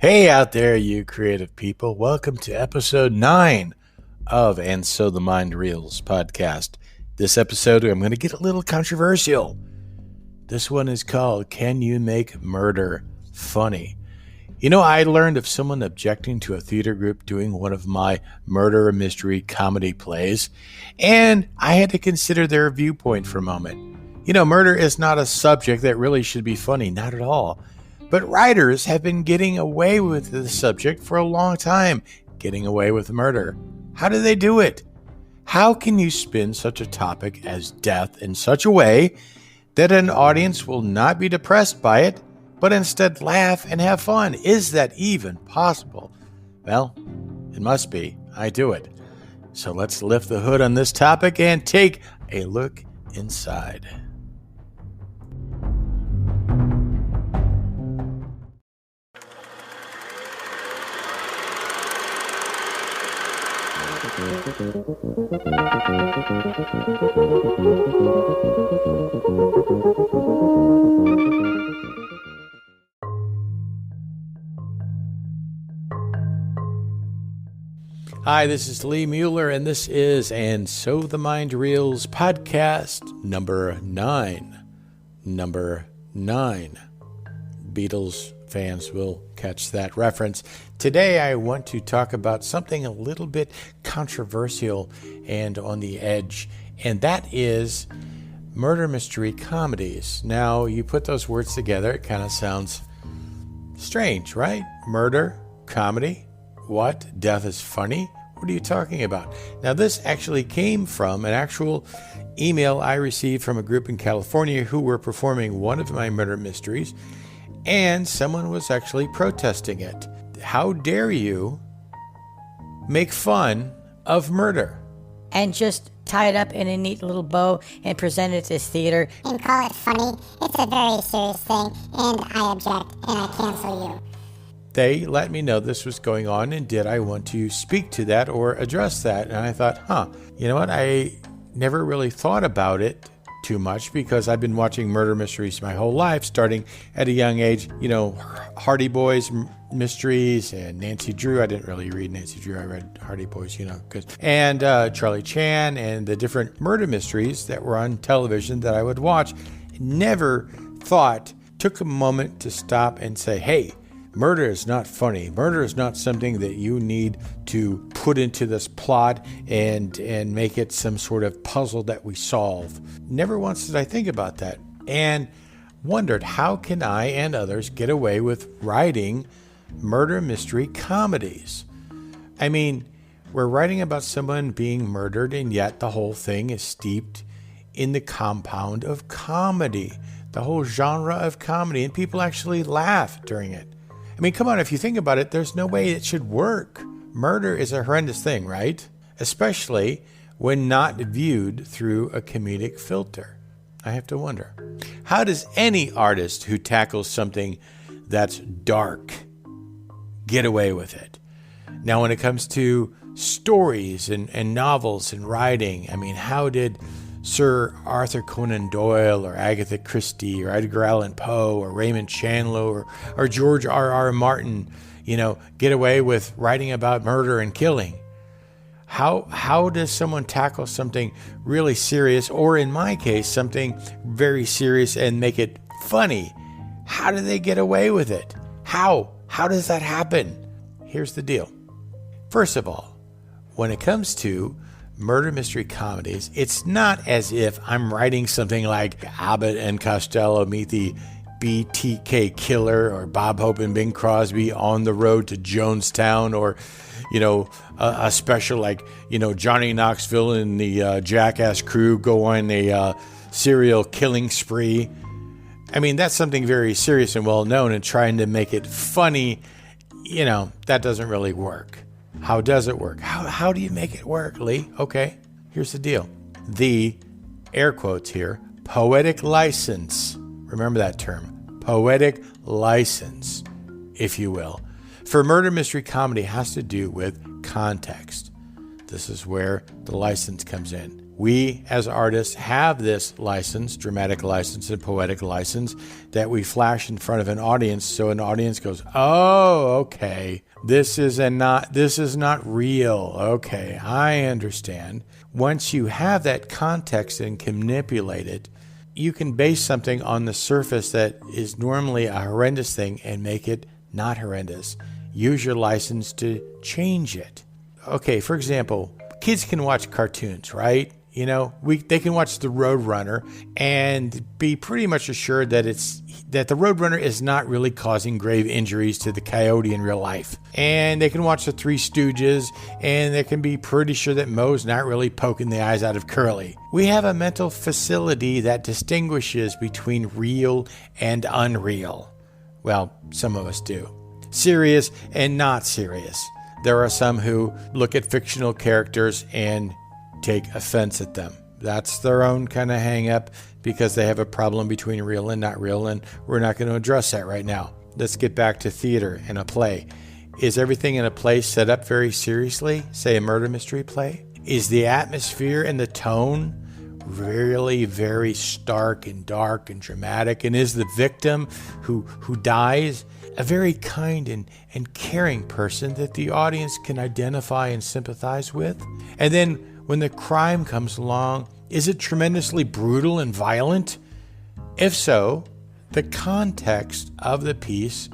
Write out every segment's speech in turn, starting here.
Hey out there, you creative people. Welcome to episode 9 of And So the Mind Reels podcast. This episode, I'm going to get a little controversial. This one is called, Can You Make Murder Funny? You know, I learned of someone objecting to a theater group doing one of my murder mystery comedy plays, and I had to consider their viewpoint for a moment. You know, murder is not a subject that really should be funny, not at all. But writers have been getting away with the subject for a long time, getting away with murder. How do they do it? How can you spin such a topic as death in such a way that an audience will not be depressed by it, but instead laugh and have fun? Is that even possible? Well, it must be. I do it. So let's lift the hood on this topic and take a look inside. Hi, this is Lee Mueller, and this is And So the Mind Reels podcast number 9. Number 9. Beatles fans will catch that reference. Today I want to talk about something a little bit controversial and on the edge, and that is murder mystery comedies. Now, you put those words together, it kind of sounds strange, right? Murder, comedy, what? Death is funny? What are you talking about? Now, this actually came from an actual email I received from a group in California who were performing one of my murder mysteries, and someone was actually protesting it. How dare you make fun of murder? And just tie it up in a neat little bow and present it to theater. And call it funny. It's a very serious thing, and I object, and I cancel you. They let me know this was going on, and did I want to speak to that or address that? And I thought, you know what? I never really thought about it too much because I've been watching murder mysteries my whole life, starting at a young age. You know, Hardy Boys mysteries and Nancy Drew. I didn't really read Nancy Drew. I read Hardy Boys, and Charlie Chan and the different murder mysteries that were on television that I would watch. Never took a moment to stop and say, hey, murder is not funny. Murder is not something that you need to put into this plot and make it some sort of puzzle that we solve. Never once did I think about that, and wondered, how can I and others get away with writing murder mystery comedies? I mean, we're writing about someone being murdered, and yet the whole thing is steeped in the compound of comedy, the whole genre of comedy, and people actually laugh during it. I mean, come on, if you think about it, there's no way it should work. Murder is a horrendous thing, right? Especially when not viewed through a comedic filter. I have to wonder, how does any artist who tackles something that's dark get away with it? Now, when it comes to stories and novels and writing, I mean, how did Sir Arthur Conan Doyle or Agatha Christie or Edgar Allan Poe or Raymond Chandler or George R.R. Martin, get away with writing about murder and killing? How does someone tackle something really serious, or in my case, something very serious, and make it funny? How do they get away with it? How does that happen? Here's the deal. First of all, when it comes to murder mystery comedies, it's not as if I'm writing something like Abbott and Costello meet the BTK killer, or Bob Hope and Bing Crosby on the road to Jonestown, or a special like Johnny Knoxville and the Jackass crew go on a serial killing spree. I mean, that's something very serious and well known, and trying to make it funny, that doesn't really work. How does it work? How do you make it work, Lee? Okay, here's the deal. The, air quotes here, poetic license, remember that term, poetic license, if you will, for murder mystery comedy has to do with context. This is where the license comes in. We, as artists, have this license, dramatic license and poetic license, that we flash in front of an audience, so an audience goes, "Oh, okay, this is not real. Okay, I understand." Once you have that context and can manipulate it, you can base something on the surface that is normally a horrendous thing and make it not horrendous. Use your license to change it. Okay, for example, kids can watch cartoons, right? They can watch the Roadrunner and be pretty much assured that the Roadrunner is not really causing grave injuries to the coyote in real life. And they can watch the Three Stooges and they can be pretty sure that Moe's not really poking the eyes out of Curly. We have a mental facility that distinguishes between real and unreal. Well, some of us do. Serious and not serious. There are some who look at fictional characters and take offense at them. That's their own kind of hang up because they have a problem between real and not real, and we're not going to address that right now. Let's get back to theater and a play. Is everything in a play set up very seriously? Say a murder mystery play? Is the atmosphere and the tone really very stark and dark and dramatic? And is the victim who dies a very kind and caring person that the audience can identify and sympathize with? And then when the crime comes along, is it tremendously brutal and violent? If so, the context of the piece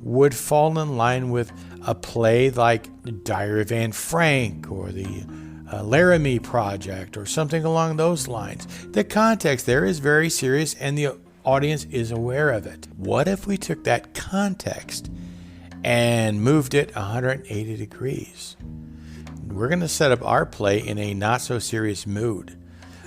would fall in line with a play like The Diary of Anne Frank or the Laramie Project or something along those lines. The context there is very serious and the audience is aware of it. What if we took that context and moved it 180 degrees? We're going to set up our play in a not-so-serious mood.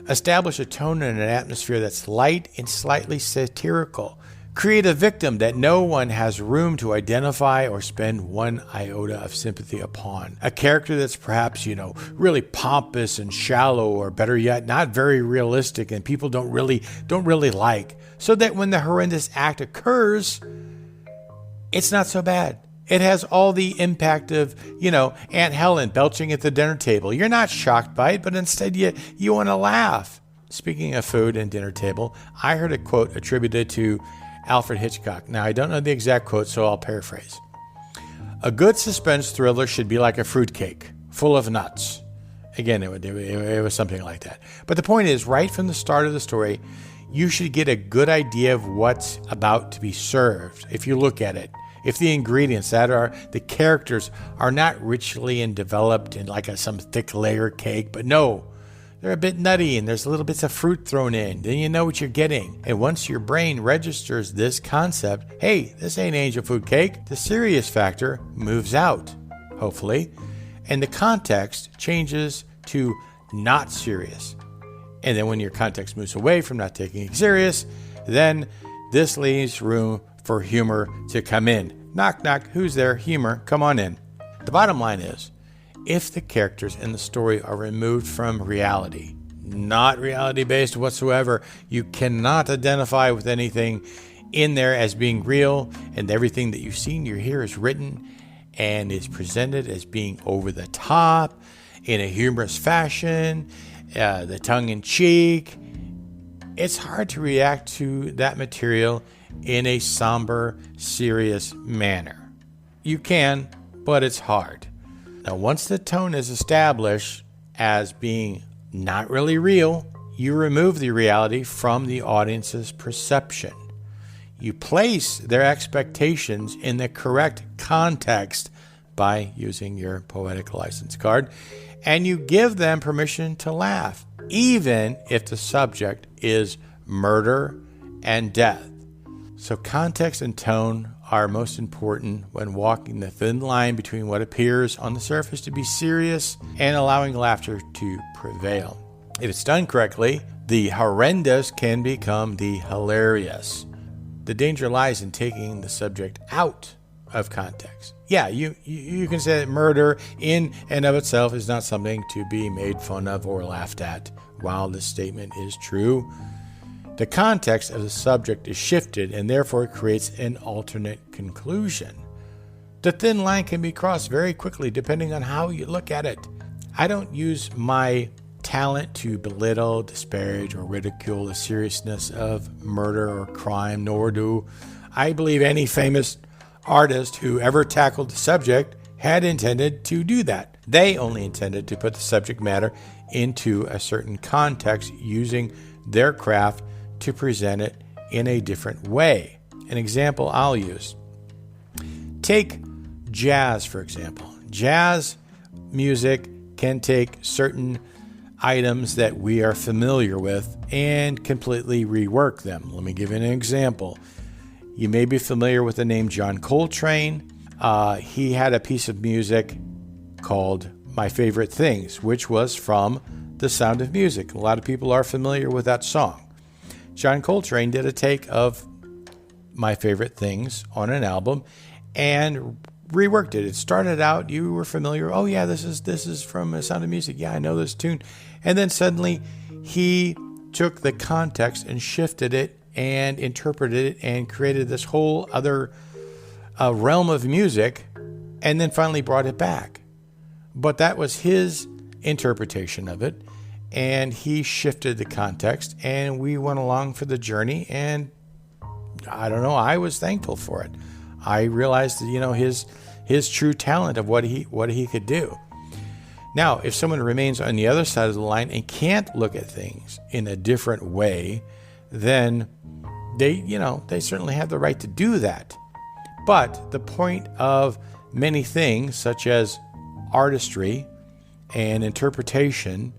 Establish a tone and an atmosphere that's light and slightly satirical. Create a victim that no one has room to identify or spend one iota of sympathy upon. A character that's perhaps, really pompous and shallow, or better yet, not very realistic and people don't really like, so that when the horrendous act occurs, it's not so bad. It has all the impact of, Aunt Helen belching at the dinner table. You're not shocked by it, but instead you want to laugh. Speaking of food and dinner table, I heard a quote attributed to Alfred Hitchcock. Now, I don't know the exact quote, so I'll paraphrase. "A good suspense thriller should be like a fruitcake, full of nuts." Again, it was something like that. But the point is, right from the start of the story, you should get a good idea of what's about to be served if you look at it. If the ingredients that are the characters are not richly and developed in like some thick layer cake, but no, they're a bit nutty and there's little bits of fruit thrown in, then you know what you're getting. And once your brain registers this concept, hey, this ain't angel food cake, the serious factor moves out, hopefully, and the context changes to not serious. And then when your context moves away from not taking it serious, then this leaves room for humor to come in. Knock, knock, who's there? Humor, come on in. The bottom line is, if the characters in the story are removed from reality, not reality-based whatsoever, you cannot identify with anything in there as being real, and everything that you see and you hear is written and is presented as being over the top, in a humorous fashion, the tongue-in-cheek. It's hard to react to that material in a somber, serious manner. You can, but it's hard. Now, once the tone is established as being not really real, you remove the reality from the audience's perception. You place their expectations in the correct context by using your poetic license card, and you give them permission to laugh, even if the subject is murder and death. So context and tone are most important when walking the thin line between what appears on the surface to be serious and allowing laughter to prevail. If it's done correctly, the horrendous can become the hilarious. The danger lies in taking the subject out of context. Yeah, you can say that murder in and of itself is not something to be made fun of or laughed at. While this statement is true, the context of the subject is shifted and therefore creates an alternate conclusion. The thin line can be crossed very quickly depending on how you look at it. I don't use my talent to belittle, disparage, or ridicule the seriousness of murder or crime, nor do I believe any famous artist who ever tackled the subject had intended to do that. They only intended to put the subject matter into a certain context using their craft to present it in a different way. An example I'll use. Take jazz, for example. Jazz music can take certain items that we are familiar with and completely rework them. Let me give you an example. You may be familiar with the name John Coltrane. He had a piece of music called My Favorite Things, which was from The Sound of Music. A lot of people are familiar with that song. John Coltrane did a take of My Favorite Things on an album and reworked it. It started out, you were familiar, oh yeah, this is from The Sound of Music. Yeah, I know this tune. And then suddenly he took the context and shifted it and interpreted it and created this whole other realm of music, and then finally brought it back. But that was his interpretation of it, and he shifted the context, and we went along for the journey, and I don't know, I was thankful for it. I realized that, his true talent of what he could do. Now, if someone remains on the other side of the line and can't look at things in a different way, then they certainly have the right to do that. But the point of many things, such as artistry and interpretation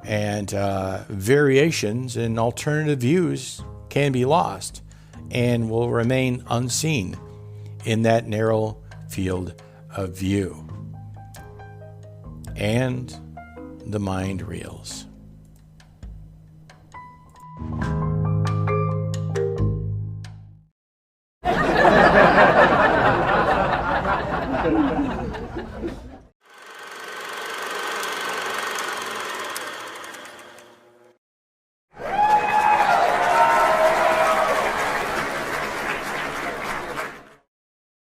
and variations and alternative views, can be lost and will remain unseen in that narrow field of view. And the mind reels.